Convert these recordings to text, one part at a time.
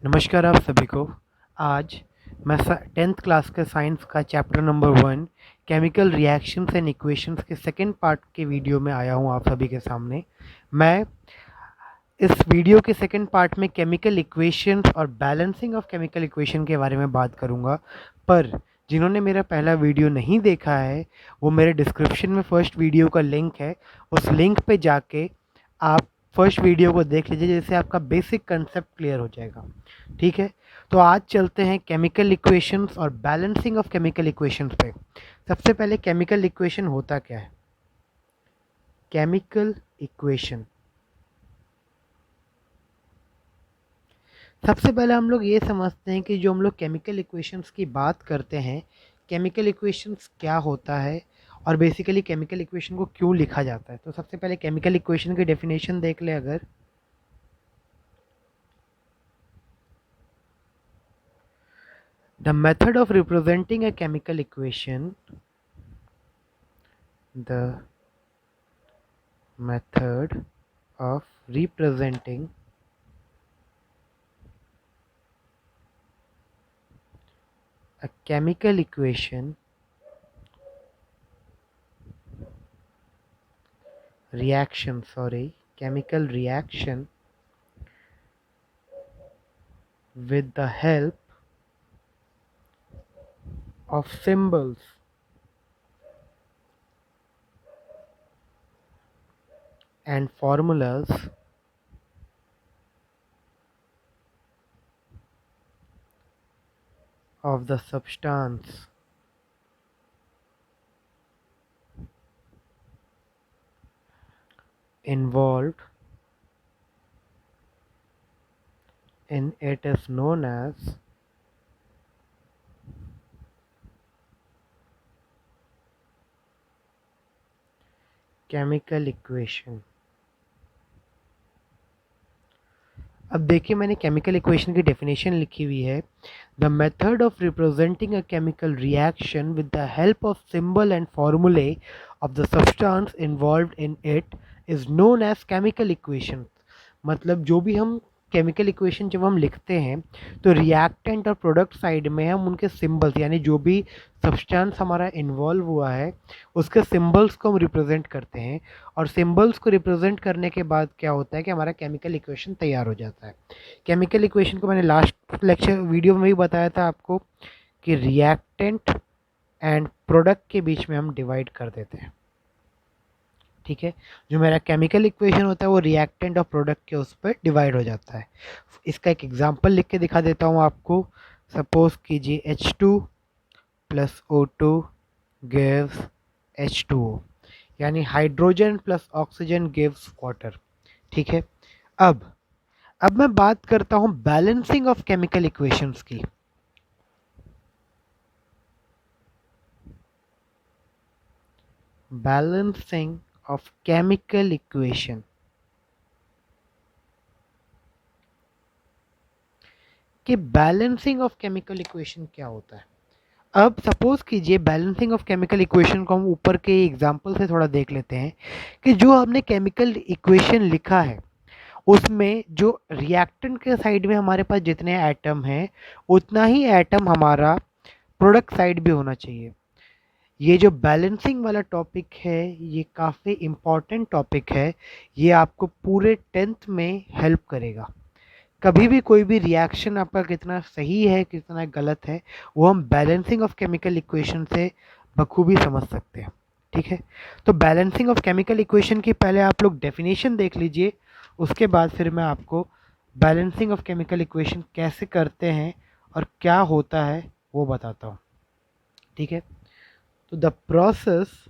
नमस्कार आप सभी को। आज मैं 10th क्लास के साइंस का chapter number 1 chemical reactions and equations के सेकंड पार्ट के वीडियो में आया हूँ आप सभी के सामने। मैं इस वीडियो के सेकंड पार्ट में केमिकल इक्वेशंस और बैलेंसिंग ऑफ केमिकल इक्वेशन के बारे में बात करूँगा। पर जिन्होंने मेरा पहला वीडियो नहीं देखा है वो मेरे डिस्क्रिप्शन में फर्स्ट वीडियो का लिंक है, उस लिंक पे जाके आप फर्स्ट वीडियो को देख लीजिए, जिससे आपका बेसिक कंसेप्ट क्लियर हो जाएगा। ठीक है, तो आज चलते हैं केमिकल इक्वेशंस और बैलेंसिंग ऑफ केमिकल इक्वेशंस पे। सबसे पहले केमिकल इक्वेशन होता क्या है? केमिकल इक्वेशन, सबसे पहले हम लोग ये समझते हैं कि जो हम लोग केमिकल इक्वेशंस की बात करते हैं, केमिकल इक्वेशंस क्या होता है और बेसिकली केमिकल इक्वेशन को क्यों लिखा जाता है। तो सबसे पहले केमिकल इक्वेशन की डेफिनेशन देख ले अगर। The method of representing a chemical equation, the method of representing a chemical equation, chemical reaction with the help of symbols and formulas of the substance involved in it is known as chemical equation। अब देखिए, मैंने chemical equation की definition लिखी हुई है। The method of representing a chemical reaction with the help of symbol and formulae of the substance involved in it is known as chemical equation. मतलब जो भी हम केमिकल इक्वेशन जब हम लिखते हैं तो रिएक्टेंट और प्रोडक्ट साइड में हम उनके सिंबल्स, यानी जो भी सब्सटेंस हमारा इन्वॉल्व हुआ है उसके सिंबल्स को हम रिप्रेजेंट करते हैं। और सिंबल्स को रिप्रेजेंट करने के बाद क्या होता है कि हमारा केमिकल इक्वेशन तैयार हो जाता है। केमिकल इक्वेशन को मैंने लास्ट लेक्चर वीडियो में भी बताया था आपको कि रिएक्टेंट एंड प्रोडक्ट के बीच में हम डिवाइड कर देते हैं। ठीक है, जो मेरा केमिकल इक्वेशन होता है वो रिएक्टेंट और प्रोडक्ट के उस पर डिवाइड हो जाता है। इसका एक एग्जांपल लिख के दिखा देता हूँ आपको। सपोज कीजिए H2 plus O2 gives H2O, यानी hydrogen plus oxygen gives water. ठीक है, अब मैं बात करता हूँ बैलेंसिंग ऑफ केमिकल इक्वेशंस की। बैलेंसिंग ऑफ केमिकल इक्वेशन, कि बैलेंसिंग ऑफ केमिकल इक्वेशन क्या होता है। अब सपोज कीजिए बैलेंसिंग ऑफ केमिकल इक्वेशन को हम ऊपर के एग्जांपल से थोड़ा देख लेते हैं कि जो हमने केमिकल इक्वेशन लिखा है उसमें जो रिएक्टेंट के साइड में हमारे पास जितने एटम हैं उतना ही एटम हमारा प्रोडक्ट साइड भी होना चाहिए। ये जो बैलेंसिंग वाला टॉपिक है ये काफ़ी इम्पॉर्टेंट टॉपिक है। ये आपको पूरे 10th में हेल्प करेगा। कभी भी कोई भी रिएक्शन आपका कितना सही है कितना गलत है वो हम बैलेंसिंग ऑफ केमिकल इक्वेशन से बखूबी समझ सकते हैं। ठीक है, तो बैलेंसिंग ऑफ केमिकल इक्वेशन की पहले आप लोग डेफिनेशन देख लीजिए, उसके बाद फिर मैं आपको बैलेंसिंग ऑफ केमिकल इक्वेशन कैसे करते हैं और क्या होता है वो बताता हूँ। ठीक है, तो the process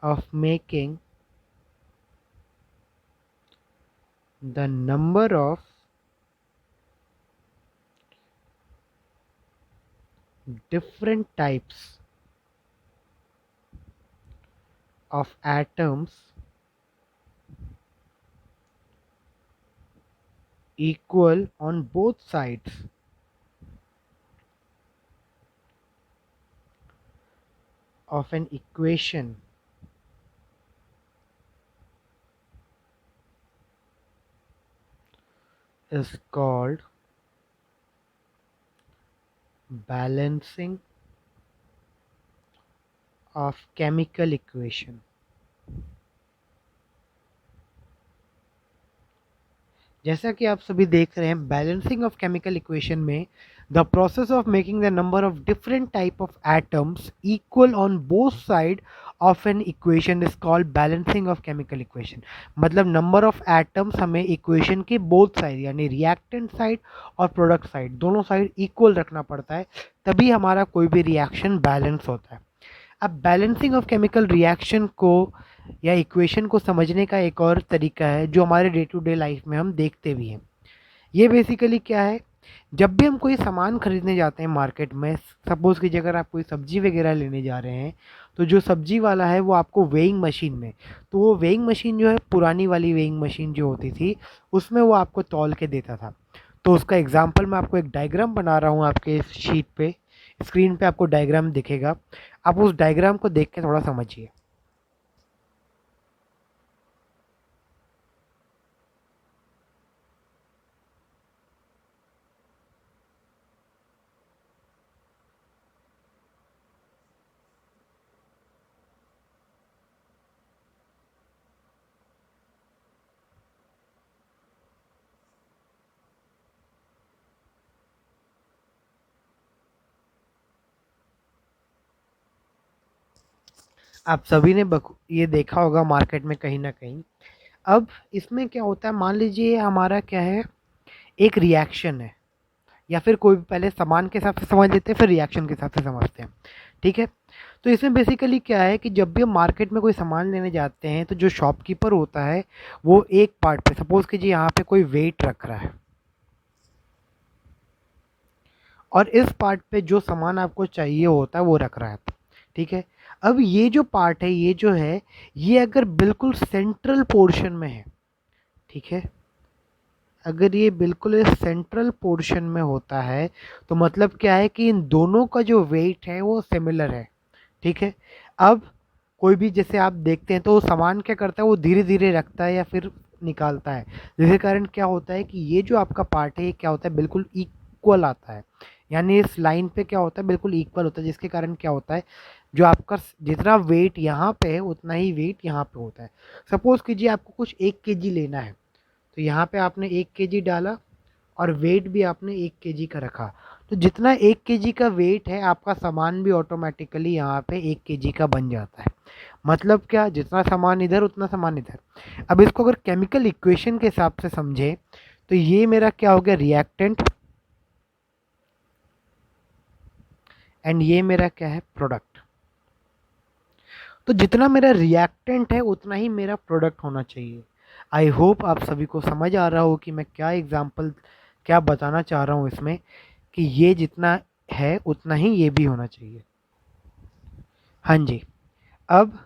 of making the number of different types of atoms equal on both sides of an equation is called balancing of chemical equation. जैसा कि आप सभी देख रहे हैं, बैलेंसिंग ऑफ केमिकल इक्वेशन में the process of making the number of different type of atoms equal on both side of an equation is called balancing of chemical equation. मतलब number of atoms हमें equation के both side यानी reactant side और product side दोनों side equal रखना पड़ता है, तभी हमारा कोई भी रिएक्शन बैलेंस होता है। अब बैलेंसिंग ऑफ केमिकल रिएक्शन को या इक्वेशन को समझने का एक और तरीका है जो हमारे डे टू डे लाइफ में हम देखते भी हैं। ये बेसिकली क्या है, जब भी हम कोई सामान खरीदने जाते हैं मार्केट में, सपोज़ कीजिए अगर आप कोई सब्जी वगैरह लेने जा रहे हैं, तो जो सब्जी वाला है वो आपको वेइंग मशीन में, तो वो वेइंग मशीन जो है पुरानी वाली वेइंग मशीन जो होती थी उसमें वो आपको तौल के देता था। तो उसका एग्जाम्पल मैं आपको एक डायग्राम बना रहा हूँ, आपके शीट पे स्क्रीन पे आपको डायग्राम दिखेगा, आप उस डायग्राम को देख के थोड़ा समझिए। आप सभी ने ये देखा होगा मार्केट में कहीं ना कहीं। अब इसमें क्या होता है, मान लीजिए हमारा क्या है, एक रिएक्शन है, या फिर कोई भी पहले सामान के हिसाब से समझ लेते हैं फिर रिएक्शन के हिसाब से समझते हैं, ठीक है। तो इसमें बेसिकली क्या है कि जब भी हम मार्केट में कोई सामान लेने जाते हैं तो जो शॉपकीपर होता है वो एक पार्ट पे, सपोज कीजिए यहाँ पे कोई वेट रख रहा है और इस पार्ट पे जो सामान आपको चाहिए होता है वो रख रहा है, ठीक है। अब ये जो पार्ट है, ये जो है, ये अगर बिल्कुल सेंट्रल पोर्शन में है, ठीक है, अगर ये बिल्कुल सेंट्रल पोर्शन में होता है तो मतलब क्या है कि इन दोनों का जो वेट है वो सिमिलर है, ठीक है। अब कोई भी जैसे आप देखते हैं तो वो सामान क्या करता है, वो धीरे धीरे रखता है या फिर निकालता है, जिसके कारण क्या होता है कि ये जो आपका पार्ट है ये क्या होता है, बिल्कुल इक्वल आता है, यानी इस लाइन पे क्या होता है, बिल्कुल इक्वल होता है, जिसके कारण क्या होता है, जो आपका जितना वेट यहाँ पे है उतना ही वेट यहाँ पे होता है। सपोज़ कीजिए आपको कुछ 1 kg लेना है, तो यहाँ पे आपने 1 kg डाला और वेट भी आपने 1 kg का रखा, तो जितना 1 kg का वेट है आपका सामान भी ऑटोमेटिकली यहाँ पे 1 kg का बन जाता है। मतलब क्या, जितना सामान इधर उतना सामान इधर। अब इसको अगर केमिकल इक्वेशन के हिसाब से समझे तो ये मेरा क्या हो गया, रिएक्टेंट, एंड ये मेरा क्या है, प्रोडक्ट। तो जितना मेरा रिएक्टेंट है उतना ही मेरा प्रोडक्ट होना चाहिए। आई होप आप सभी को समझ आ रहा हो कि मैं क्या एग्जांपल क्या बताना चाह रहा हूँ इसमें, कि ये जितना है उतना ही ये भी होना चाहिए। हाँ जी। अब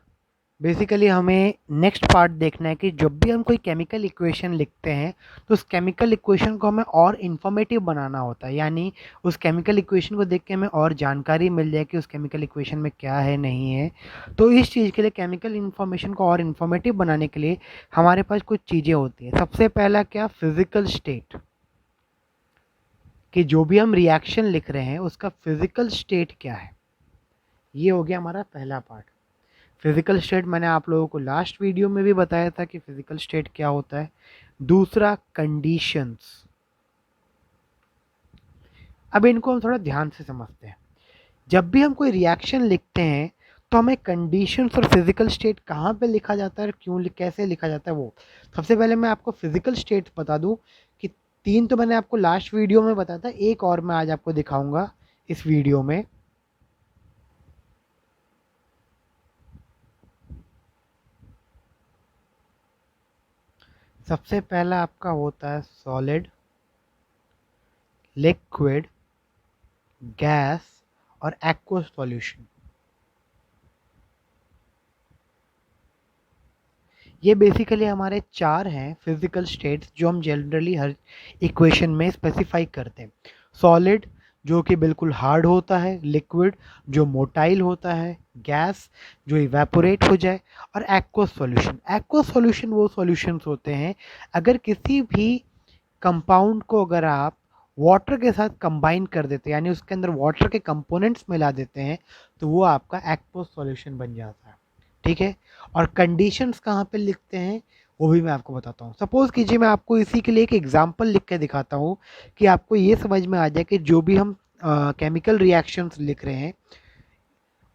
बेसिकली हमें नेक्स्ट पार्ट देखना है कि जब भी हम कोई केमिकल इक्वेशन लिखते हैं तो उस केमिकल इक्वेशन को हमें और इन्फॉर्मेटिव बनाना होता है, यानी उस केमिकल इक्वेशन को देख के हमें और जानकारी मिल जाए कि उस केमिकल इक्वेशन में क्या है नहीं है। तो इस चीज़ के लिए, केमिकल इन्फॉर्मेशन को और इन्फॉर्मेटिव बनाने के लिए हमारे पास कुछ चीज़ें होती हैं। सबसे पहला क्या, फिजिकल स्टेट, कि जो भी हम रिएक्शन लिख रहे हैं उसका फिजिकल स्टेट क्या है, ये हो गया हमारा पहला पार्ट। फिजिकल स्टेट मैंने आप लोगों को लास्ट वीडियो में भी बताया था कि फिजिकल स्टेट क्या होता है। दूसरा, कंडीशंस। अब इनको हम थोड़ा ध्यान से समझते हैं। जब भी हम कोई रिएक्शन लिखते हैं तो हमें कंडीशंस और फिजिकल स्टेट कहाँ पे लिखा जाता है और क्यों कैसे लिखा जाता है, वो सबसे पहले मैं आपको फिजिकल स्टेट बता दूं कि 3 तो मैंने आपको लास्ट वीडियो में बताया था, एक और मैं आज आपको दिखाऊंगा इस वीडियो में। सबसे पहला आपका होता है सॉलिड, लिक्विड, गैस और एक्वस सॉल्यूशन। ये बेसिकली हमारे 4 हैं फिजिकल स्टेट्स जो हम जनरली हर इक्वेशन में स्पेसिफाई करते हैं। सॉलिड जो कि बिल्कुल हार्ड होता है, लिक्विड जो मोटाइल होता है, गैस जो इवेपोरेट हो जाए, और एक्वस सॉल्यूशन। एक्वस सॉल्यूशन वो सॉल्यूशंस होते हैं अगर किसी भी कंपाउंड को अगर आप वाटर के साथ कंबाइन कर देते हैं, यानी उसके अंदर वाटर के कंपोनेंट्स मिला देते हैं, तो वो आपका एक्वस सॉल्यूशन बन जाता है। ठीक है, और कंडीशंस कहाँ पे लिखते हैं वो भी मैं आपको बताता हूँ। सपोज कीजिए मैं आपको इसी के लिए एक एग्जांपल लिख के दिखाता हूँ कि आपको ये समझ में आ जाए कि जो भी हम केमिकल रिएक्शंस लिख रहे हैं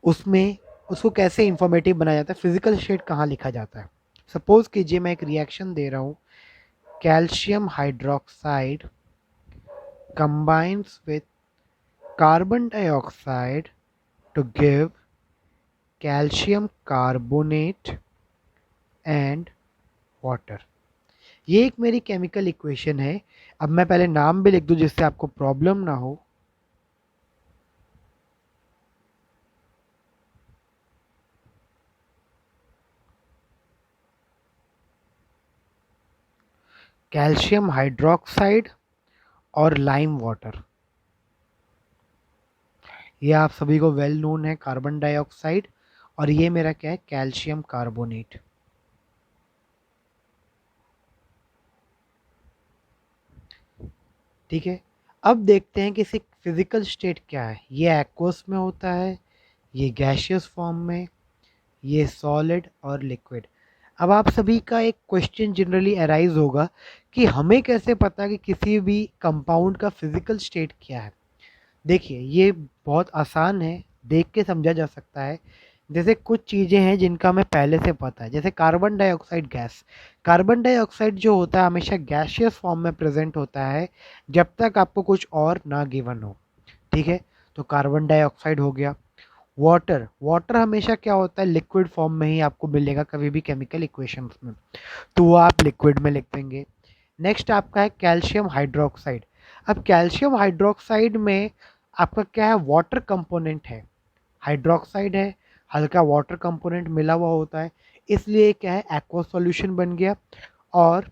उसमें उसको कैसे इंफॉर्मेटिव बनाया जाता है, फिजिकल स्टेट कहाँ लिखा जाता है। सपोज कीजिए मैं एक रिएक्शन दे रहा हूँ, calcium hydroxide combines with carbon dioxide to give calcium carbonate and water। ये एक मेरी केमिकल इक्वेशन है। अब मैं पहले नाम भी लिख दूं जिससे आपको प्रॉब्लम ना हो। कैल्शियम हाइड्रोक्साइड और लाइम वाटर, ये आप सभी को वेल नोन है, कार्बन डाइऑक्साइड, और ये मेरा क्या है, कैल्शियम कार्बोनेट। ठीक है, अब देखते हैं कि इसकी फिजिकल स्टेट क्या है। ये एक्वस में होता है, ये गैशियस फॉर्म में, ये सॉलिड और लिक्विड। अब आप सभी का एक क्वेश्चन जनरली अराइज होगा कि हमें कैसे पता कि किसी भी कंपाउंड का फिजिकल स्टेट क्या है। देखिए ये बहुत आसान है, देख के समझा जा सकता है। जैसे कुछ चीज़ें हैं जिनका हमें पहले से पता है, जैसे carbon dioxide gas. Carbon dioxide जो होता है हमेशा गैशियस फॉर्म में प्रेजेंट होता है जब तक आपको कुछ और ना गिवन हो। ठीक है, तो कार्बन डाइऑक्साइड हो गया। वाटर, वाटर हमेशा क्या होता है, लिक्विड फॉर्म में ही आपको मिलेगा कभी भी केमिकल इक्वेशंस में, तो वो आप लिक्विड में लिख देंगे। नेक्स्ट आपका है कैल्शियम हाइड्रोक्साइड। अब कैल्शियम हाइड्रोक्साइड में आपका क्या है, वाटर कंपोनेंट है, हाइड्रोक्साइड है, हल्का वाटर कंपोनेंट मिला हुआ होता है, इसलिए क्या है, एक्वा सॉल्यूशन बन गया। और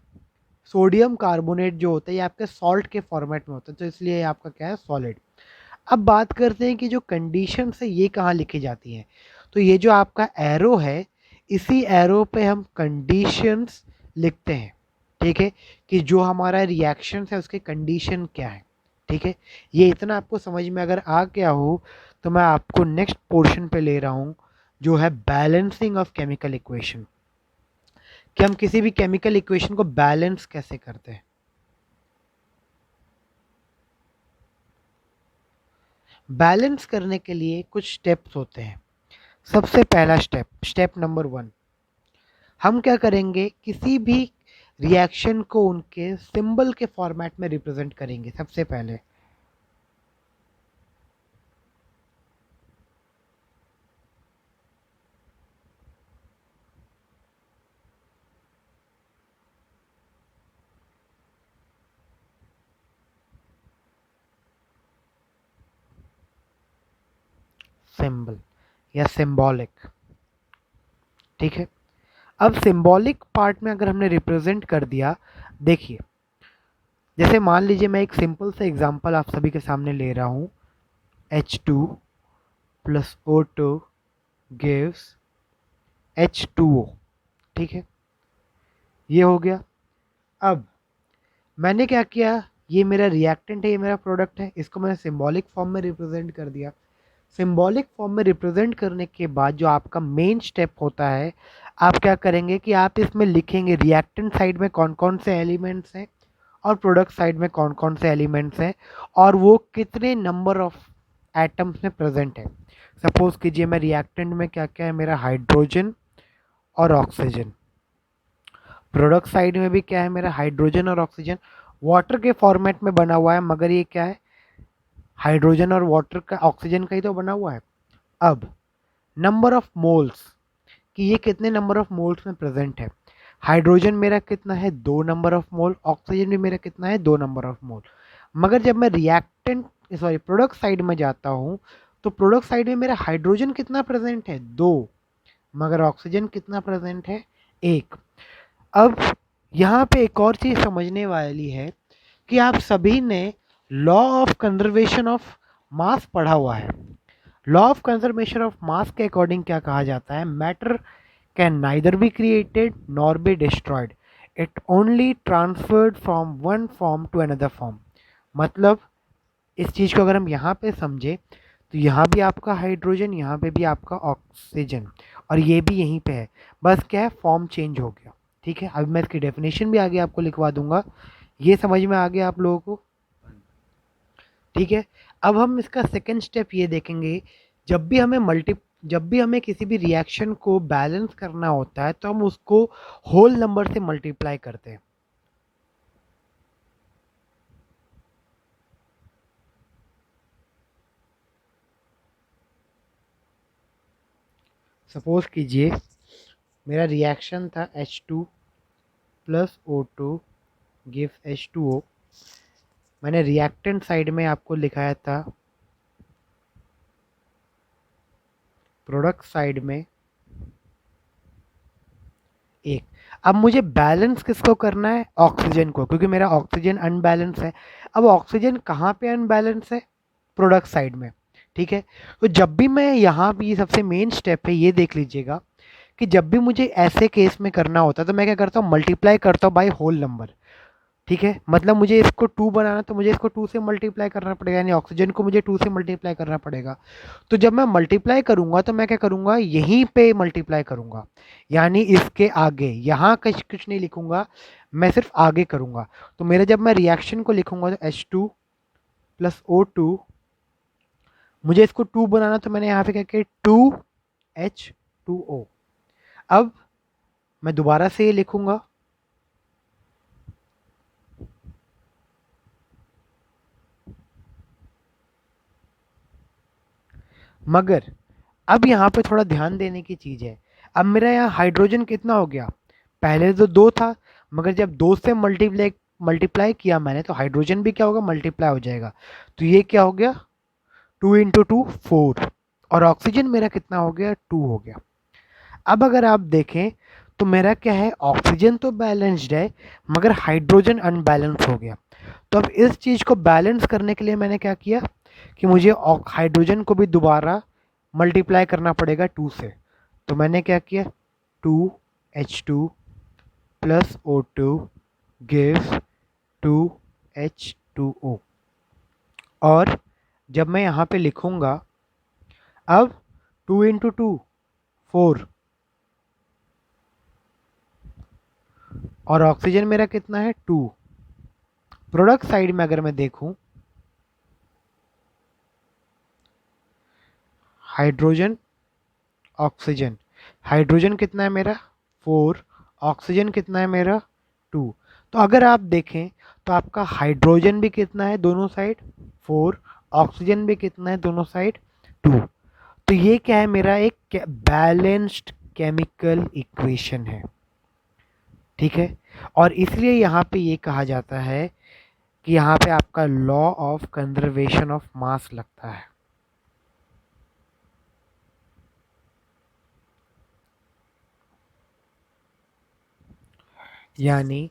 सोडियम कार्बोनेट जो होता है ये आपके सॉल्ट के फॉर्मेट में होता है, तो इसलिए ये आपका क्या है, सॉलिड। अब बात करते हैं कि जो कंडीशन है ये कहाँ लिखी जाती हैं। तो ये जो आपका एरो है, इसी एरो पे हम कंडीशंस लिखते हैं। ठीक है, कि जो हमारा रिएक्शन है उसके कंडीशन क्या है। ठीक है, ये इतना आपको समझ में अगर आ गया हो तो मैं आपको नेक्स्ट पोर्शन पे ले रहा हूँ, जो है बैलेंसिंग ऑफ केमिकल इक्वेशन, कि हम किसी भी केमिकल इक्वेशन को बैलेंस कैसे करते हैं। बैलेंस करने के लिए कुछ स्टेप्स होते हैं। सबसे पहला स्टेप, स्टेप नंबर 1, हम क्या करेंगे, किसी भी रिएक्शन को उनके सिंबल के फॉर्मेट में रिप्रेजेंट करेंगे। सबसे पहले सिंबल या सिंबॉलिक। ठीक है, अब सिंबॉलिक पार्ट में अगर हमने रिप्रेजेंट कर दिया, देखिए जैसे मान लीजिए मैं एक सिंपल सा एग्जांपल आप सभी के सामने ले रहा हूँ, H2 plus O2 gives H2O। ठीक है, ये हो गया। अब मैंने क्या किया, ये मेरा रिएक्टेंट है, ये मेरा प्रोडक्ट है, इसको मैंने सिंबॉलिक फॉर्म में रिप्रेजेंट कर दिया। सिंबॉलिक फॉर्म में रिप्रेजेंट करने के बाद जो आपका मेन स्टेप होता है, आप क्या करेंगे कि आप इसमें लिखेंगे रिएक्टेंट साइड में कौन कौन से एलिमेंट्स हैं और प्रोडक्ट साइड में कौन कौन से एलिमेंट्स हैं और वो कितने नंबर ऑफ एटम्स में प्रेजेंट है। सपोज कीजिए मैं रिएक्टेंट में क्या क्या है, मेरा हाइड्रोजन और ऑक्सीजन। प्रोडक्ट साइड में भी क्या है, मेरा हाइड्रोजन और ऑक्सीजन, वाटर के फॉर्मेट में बना हुआ है, मगर ये क्या है, हाइड्रोजन और वाटर का, ऑक्सीजन का ही तो बना हुआ है। अब नंबर ऑफ मोल्स, कि ये कितने नंबर ऑफ मोल्स में प्रेजेंट है। हाइड्रोजन मेरा कितना है, 2 नंबर ऑफ मोल, ऑक्सीजन भी मेरा कितना है, 2 नंबर ऑफ मोल। मगर जब मैं रिएक्टेंट सॉरी प्रोडक्ट साइड में जाता हूँ, तो प्रोडक्ट साइड में मेरा हाइड्रोजन कितना प्रेजेंट है, 2, मगर ऑक्सीजन कितना प्रेजेंट है, 1। अब यहाँ पे एक और चीज़ समझने वाली है कि आप सभी ने law of conservation of mass पढ़ा हुआ है। Law of conservation of mass के अकॉर्डिंग क्या कहा जाता है, matter can neither be created nor be destroyed, it only transferred from one form to another form. मतलब इस चीज़ को अगर हम यहाँ पे समझे तो यहाँ भी आपका हाइड्रोजन, यहाँ पे भी आपका ऑक्सीजन, और ये भी यहीं पे है, बस क्या है, फॉर्म चेंज हो गया। ठीक है, अब मैं इसकी डेफिनेशन भी आगे आपको लिखवा दूंगा। ये समझ में आ गया आप लोगों को? ठीक है, अब हम इसका सेकंड स्टेप ये देखेंगे। जब भी हमें मल्टी जब भी हमें किसी भी रिएक्शन को बैलेंस करना होता है तो हम उसको होल नंबर से मल्टीप्लाई करते हैं। सपोज कीजिए मेरा रिएक्शन था H2 plus O2 gives H2O। मैंने रिएक्टेंट साइड में आपको लिखाया था प्रोडक्ट साइड में एक। अब मुझे बैलेंस किसको करना है? ऑक्सीजन को, क्योंकि मेरा ऑक्सीजन अनबैलेंस है। अब ऑक्सीजन कहाँ पे अनबैलेंस है? प्रोडक्ट साइड में। ठीक है, तो जब भी मैं यहाँ भी सबसे मेन स्टेप है ये देख लीजिएगा कि जब भी मुझे ऐसे केस में करना होता है तो मैं क्या करता हूँ, मल्टीप्लाई करता हूँ बाय होल नंबर। ठीक है, मतलब मुझे इसको 2 बनाना तो मुझे इसको 2 से मल्टीप्लाई करना पड़ेगा, यानी ऑक्सीजन को मुझे 2 से मल्टीप्लाई करना पड़ेगा। तो जब मैं मल्टीप्लाई करूंगा तो मैं क्या करूंगा, यहीं पे मल्टीप्लाई करूंगा, यानी इसके आगे, यहाँ कुछ कुछ नहीं लिखूंगा, मैं सिर्फ आगे करूंगा। तो मेरा जब मैं रिएक्शन को लिखूंगा तो H2 प्लस O2, मुझे इसको 2 बनाना तो मैंने यहाँ पे क्या किया, 2H2O। अब मैं दोबारा से ये लिखूंगा, मगर अब यहाँ पे थोड़ा ध्यान देने की चीज़ है। अब मेरा यहाँ हाइड्रोजन कितना हो गया, पहले तो 2 था, मगर जब 2 से मल्टीप्लाई मल्टीप्लाई किया मैंने तो हाइड्रोजन भी क्या होगा, मल्टीप्लाई हो जाएगा। तो ये क्या हो गया, 2 इंटू 2 4, और ऑक्सीजन मेरा कितना हो गया, 2 हो गया। अब अगर आप देखें तो मेरा क्या है, ऑक्सीजन तो बैलेंस्ड है मगर हाइड्रोजन अनबैलेंस हो गया। तो अब इस चीज़ को बैलेंस करने के लिए मैंने क्या किया कि मुझे हाइड्रोजन को भी दोबारा मल्टीप्लाई करना पड़ेगा 2 से। तो मैंने क्या किया, 2H2 plus O2 gives 2H2O। और जब मैं यहाँ पे लिखूँगा, अब 2 इंटू 2 4, और ऑक्सीजन मेरा कितना है, 2। प्रोडक्ट साइड में अगर मैं देखूं, हाइड्रोजन ऑक्सीजन, हाइड्रोजन कितना है मेरा, 4, ऑक्सीजन कितना है मेरा, 2। तो अगर आप देखें तो आपका हाइड्रोजन भी कितना है दोनों साइड, 4, ऑक्सीजन भी कितना है दोनों साइड, 2। तो ये क्या है, मेरा एक बैलेंस्ड केमिकल इक्वेशन है। ठीक है, और इसलिए यहाँ पे ये कहा जाता है कि यहाँ पे आपका law of conservation of mass लगता है। यानी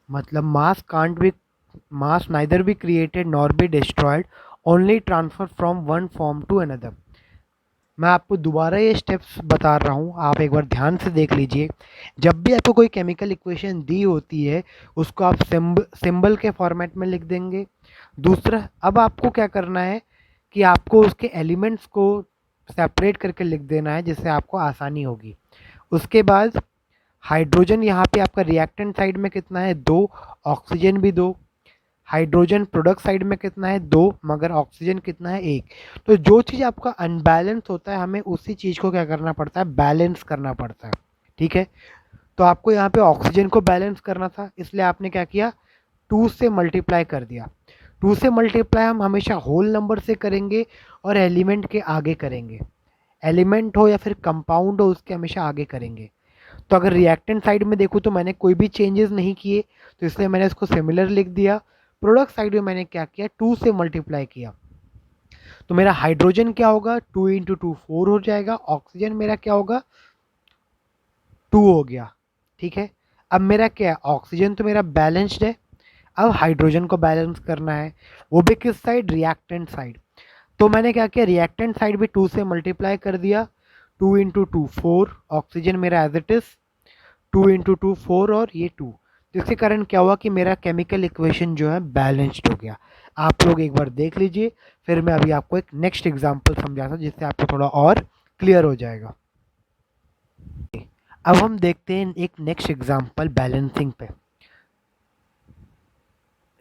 मतलब mass neither be created nor be destroyed, only transfer from one form to another. मैं आपको दोबारा ये स्टेप्स बता रहा हूँ, आप एक बार ध्यान से देख लीजिए। जब भी आपको कोई केमिकल इक्वेशन दी होती है उसको आप सिंबल के फॉर्मेट में लिख देंगे। दूसरा, अब आपको क्या करना है कि आपको उसके एलिमेंट्स को सेपरेट करके लिख देना है जिससे आपको आसानी होगी। उसके बाद हाइड्रोजन यहाँ पे आपका रिएक्टेंट साइड में कितना है, 2, ऑक्सीजन भी 2। हाइड्रोजन प्रोडक्ट साइड में कितना है, 2, मगर ऑक्सीजन कितना है, 1। तो जो चीज़ आपका अनबैलेंस होता है हमें उसी चीज़ को क्या करना पड़ता है, बैलेंस करना पड़ता है। ठीक है, तो आपको यहाँ पे ऑक्सीजन को बैलेंस करना था, इसलिए आपने क्या किया, 2 से मल्टीप्लाई कर दिया। टू से मल्टीप्लाई हम हमेशा होल नंबर से करेंगे और एलिमेंट के आगे करेंगे, एलिमेंट हो या फिर कंपाउंड हो उसके हमेशा आगे करेंगे। तो अगर रिएक्टेंट साइड में देखूँ तो मैंने कोई भी चेंजेस नहीं किए, तो इसलिए मैंने इसको सिमिलर लिख दिया। प्रोडक्ट साइड में मैंने क्या किया, टू से मल्टीप्लाई किया, तो मेरा हाइड्रोजन क्या होगा, 2 × 2 4 हो जाएगा। ऑक्सीजन मेरा क्या होगा, 2 हो गया। ठीक है, अब मेरा क्या है, ऑक्सीजन तो मेरा बैलेंस्ड है, अब हाइड्रोजन को बैलेंस करना है, वो भी किस साइड, रिएक्टेंट साइड। तो मैंने क्या किया, रिएक्टेंट साइड भी 2 से मल्टीप्लाई कर दिया, 2 × 2 4, ऑक्सीजन मेरा एज इट इज 2 × 2 4 और ये 2। जिसके कारण क्या हुआ कि मेरा केमिकल इक्वेशन जो है बैलेंस्ड हो गया। आप लोग एक बार देख लीजिए, फिर मैं अभी आपको एक नेक्स्ट एग्जांपल समझाता हूँ जिससे आपको थोड़ा और क्लियर हो जाएगा। अब हम देखते हैं एक नेक्स्ट एग्जांपल बैलेंसिंग पे।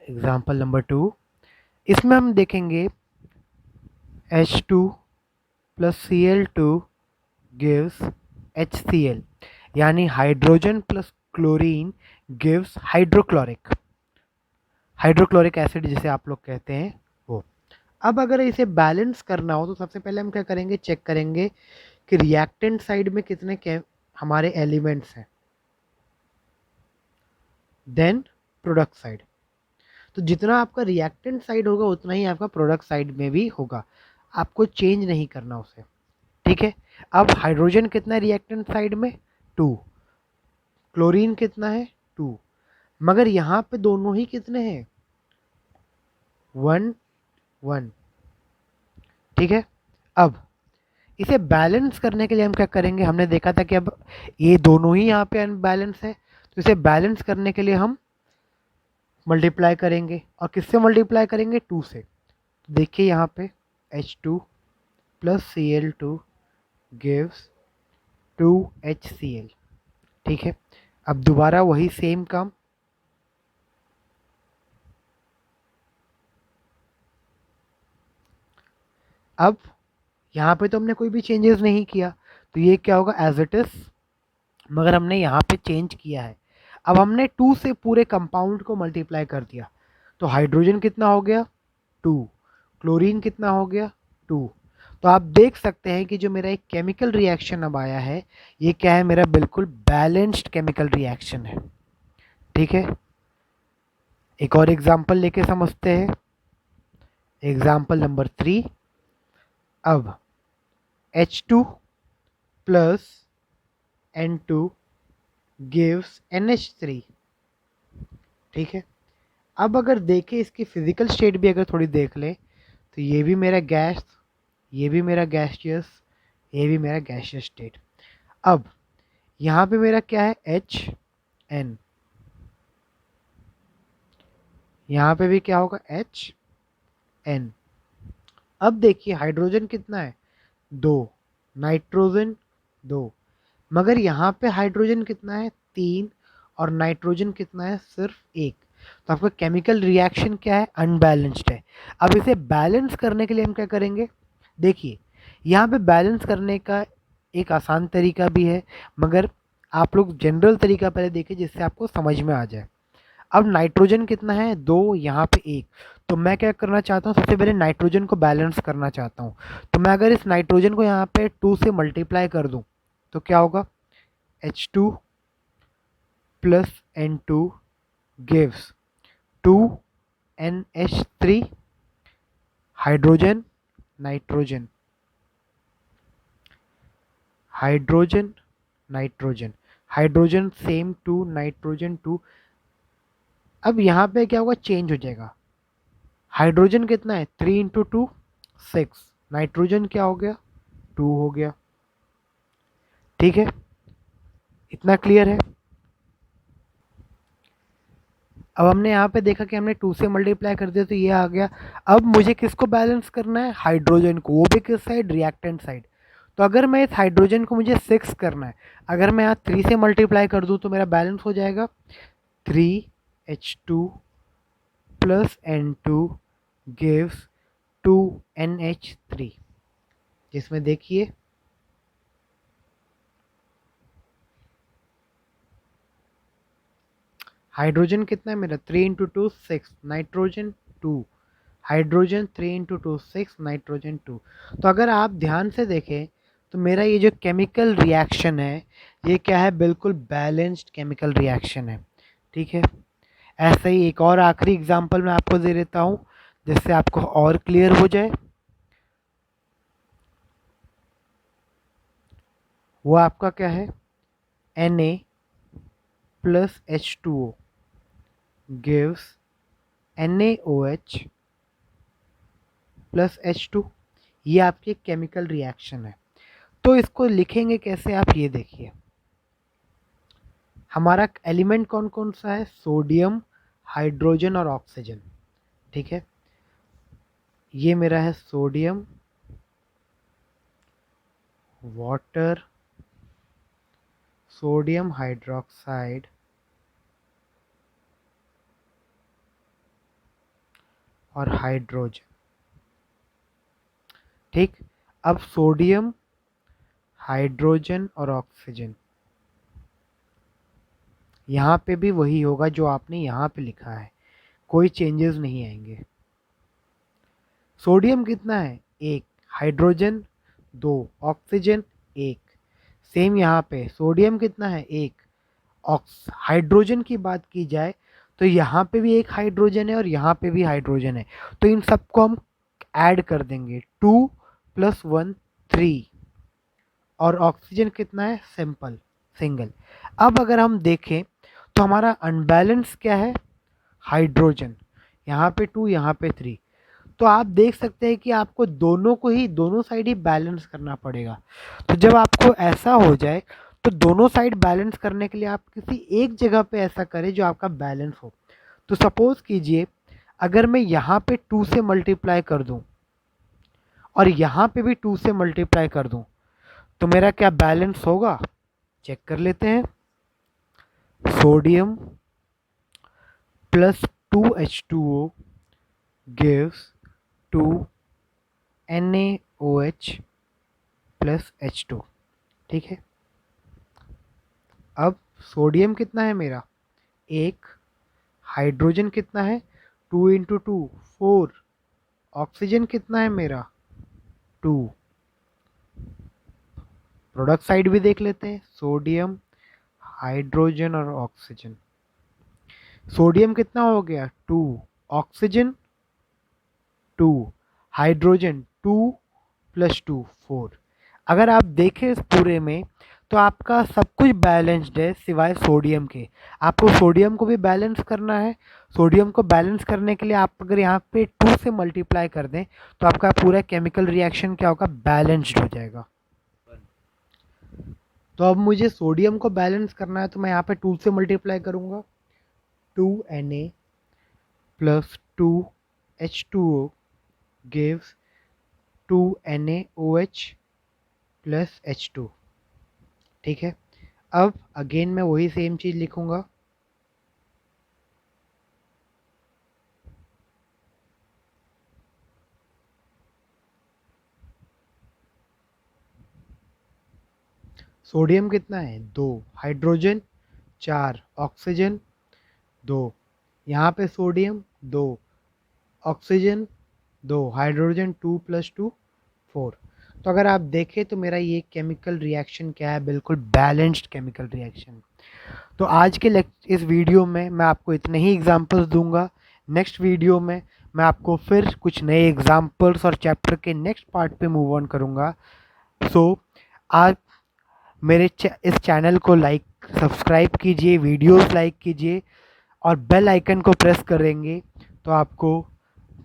एग्जांपल नंबर 2, इसमें हम देखेंगे H2 plus Cl2 gives HCl, यानी hydrogen plus chlorine gives hydrochloric acid जिसे आप लोग कहते हैं वो। अब अगर इसे बैलेंस करना हो तो सबसे पहले हम क्या करेंगे, चेक करेंगे कि रिएक्टेंट साइड में कितने हमारे एलिमेंट्स हैं, देन प्रोडक्ट साइड। तो जितना आपका रिएक्टेंट साइड होगा उतना ही आपका प्रोडक्ट साइड में भी होगा, आपको चेंज नहीं करना उसे। ठीक है, अब हाइड्रोजन कितना है रिएक्टेंट साइड में, 2, क्लोरीन कितना है, 2, मगर यहाँ पे दोनों ही कितने हैं, 1 1। ठीक है, अब इसे बैलेंस करने के लिए हम क्या करेंगे, हमने देखा था कि अब ये दोनों ही यहाँ पे अनबैलेंस है, तो इसे बैलेंस करने के लिए हम मल्टीप्लाई करेंगे, और किससे मल्टीप्लाई करेंगे, 2 से। तो देखिए यहाँ पे H2 plus Cl2 gives 2HCl। ठीक है, अब दोबारा वही सेम काम, अब यहाँ पे तो हमने कोई भी चेंजेस नहीं किया, तो ये क्या होगा, एज इट इज, मगर हमने यहाँ पे चेंज किया है। अब हमने 2 से पूरे कंपाउंड को मल्टीप्लाई कर दिया, तो हाइड्रोजन कितना हो गया, 2, क्लोरीन कितना हो गया, 2। तो आप देख सकते हैं कि जो मेरा एक केमिकल रिएक्शन अब आया है, ये क्या है, मेरा बिल्कुल बैलेंस्ड केमिकल रिएक्शन है। ठीक है, एक और एग्जांपल लेके समझते हैं। एग्जांपल नंबर 3, अब H2 plus N2 gives NH3। ठीक है, अब अगर देखें इसकी फिजिकल स्टेट भी अगर थोड़ी देख लें, तो ये भी मेरा गैस, ये भी मेरा गैसियस, ये भी मेरा गैसियस स्टेट। अब यहाँ पे मेरा क्या है, HN, यहाँ पे भी क्या होगा, HN। अब देखिए हाइड्रोजन कितना है, 2, नाइट्रोजन 2, मगर यहाँ पे हाइड्रोजन कितना है, 3, और नाइट्रोजन कितना है, सिर्फ 1। तो आपका केमिकल रिएक्शन क्या है, अनबैलेंस्ड है। अब इसे बैलेंस करने के लिए हम क्या करेंगे, देखिए यहाँ पे बैलेंस करने का एक आसान तरीका भी है, मगर आप लोग जनरल तरीका पहले देखिए जिससे आपको समझ में आ जाए। अब नाइट्रोजन कितना है, 2, यहाँ पे 1, तो मैं क्या करना चाहता हूँ, सबसे पहले नाइट्रोजन को बैलेंस करना चाहता हूँ। तो मैं अगर इस नाइट्रोजन को यहाँ पे 2 से मल्टीप्लाई कर दूँ तो क्या होगा, H2 plus N2 gives 2NH3, hydrogen nitrogen, hydrogen nitrogen, hydrogen same 2, nitrogen 2। अब यहाँ पे क्या होगा, चेंज हो जाएगा, हाइड्रोजन कितना है, 3 × 2 6, नाइट्रोजन क्या हो गया, 2 हो गया। ठीक है, इतना क्लियर है। अब हमने यहाँ पे देखा कि हमने 2 से मल्टीप्लाई कर दिया तो ये आ गया। अब मुझे किसको बैलेंस करना है, हाइड्रोजन को, वो भी किस साइड, रिएक्टेंट साइड। तो अगर मैं इस हाइड्रोजन को मुझे 6 करना है, अगर मैं यहाँ 3 से मल्टीप्लाई कर दूँ तो मेरा बैलेंस हो जाएगा, 3H2 plus N2 gives 2NH3, जिसमें देखिए हाइड्रोजन कितना है मेरा, 3 × 2 6, नाइट्रोजन 2, हाइड्रोजन 3 × 2 6, नाइट्रोजन 2। तो अगर आप ध्यान से देखें तो मेरा ये जो केमिकल रिएक्शन है ये क्या है, बिल्कुल बैलेंस्ड केमिकल रिएक्शन है। ठीक है, ऐसे ही एक और आखिरी एग्जांपल मैं आपको दे देता हूँ जिससे आपको और क्लियर हो जाए। वो आपका क्या है, Na plus H2O gives NaOH plus H2। ये आपकी एक केमिकल रिएक्शन है। तो इसको लिखेंगे कैसे, आप ये देखिए। हमारा एलिमेंट कौन कौन सा है, सोडियम, हाइड्रोजन और ऑक्सीजन। ठीक है, ये मेरा है सोडियम, वाटर, सोडियम हाइड्रोक्साइड और हाइड्रोजन। ठीक, अब सोडियम, हाइड्रोजन और ऑक्सीजन, यहाँ पे भी वही होगा जो आपने यहाँ पे लिखा है, कोई चेंजेस नहीं आएंगे। सोडियम कितना है, 1, हाइड्रोजन 2, ऑक्सीजन 1। सेम यहाँ पे सोडियम कितना है, 1। हाइड्रोजन की बात की जाए तो यहाँ पे भी एक हाइड्रोजन है और यहाँ पे भी हाइड्रोजन है, तो इन सबको हम ऐड कर देंगे, 2 + 1 3। और ऑक्सीजन कितना है, सिंपल सिंगल। अब अगर हम देखें तो हमारा अनबैलेंस क्या है, हाइड्रोजन, यहाँ पे 2 यहाँ पे 3। तो आप देख सकते हैं कि आपको दोनों साइड ही बैलेंस करना पड़ेगा। तो जब आपको ऐसा हो जाए तो दोनों साइड बैलेंस करने के लिए आप किसी एक जगह पे ऐसा करें जो आपका बैलेंस हो। तो सपोज कीजिए अगर मैं यहाँ पे 2 से मल्टीप्लाई कर दूँ और यहाँ पे भी 2 से मल्टीप्लाई कर दूँ तो मेरा क्या बैलेंस होगा, चेक कर लेते हैं। Sodium +2H2O gives 2 NaOH plus H2। ठीक है, अब सोडियम कितना है मेरा, 1, हाइड्रोजन कितना है, 2 × 2 4, ऑक्सीजन कितना है मेरा, 2। प्रोडक्ट साइड भी देख लेते हैं, सोडियम, हाइड्रोजन और ऑक्सीजन। सोडियम कितना हो गया, 2, ऑक्सीजन 2, हाइड्रोजन 2 + 2 4। अगर आप देखें इस पूरे में तो आपका सब कुछ बैलेंस्ड है सिवाय सोडियम के। आपको सोडियम को भी बैलेंस करना है। सोडियम को बैलेंस करने के लिए आप अगर यहाँ पे 2 से मल्टीप्लाई कर दें तो आपका पूरा केमिकल रिएक्शन क्या होगा, बैलेंस्ड हो जाएगा। तो अब मुझे सोडियम को बैलेंस करना है तो मैं यहाँ पे 2 से मल्टीप्लाई करूँगा, 2Na + 2H2O gives 2NaOH plus H2। ठीक है, अब अगेन मैं वही सेम चीज़ लिखूंगा, सोडियम कितना है, 2, हाइड्रोजन 4, ऑक्सीजन 2, यहाँ पे सोडियम 2, ऑक्सीजन 2, हाइड्रोजन 2 + 2 4। तो अगर आप देखें तो मेरा ये केमिकल रिएक्शन क्या है, बिल्कुल बैलेंस्ड केमिकल रिएक्शन। तो आज के इस वीडियो में मैं आपको इतने ही एग्जांपल्स दूंगा। नेक्स्ट वीडियो में मैं आपको फिर कुछ नए एग्जांपल्स और चैप्टर के नेक्स्ट पार्ट पे मूव ऑन करूंगा। सो आज मेरे इस चैनल को सब्सक्राइब कीजिए, वीडियोस लाइक कीजिए और बेल आइकन को प्रेस करेंगे तो आपको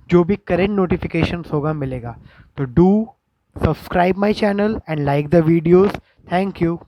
जो भी करेंट नोटिफिकेशंस होगा मिलेगा। तो do subscribe my channel and like the videos. Thank you.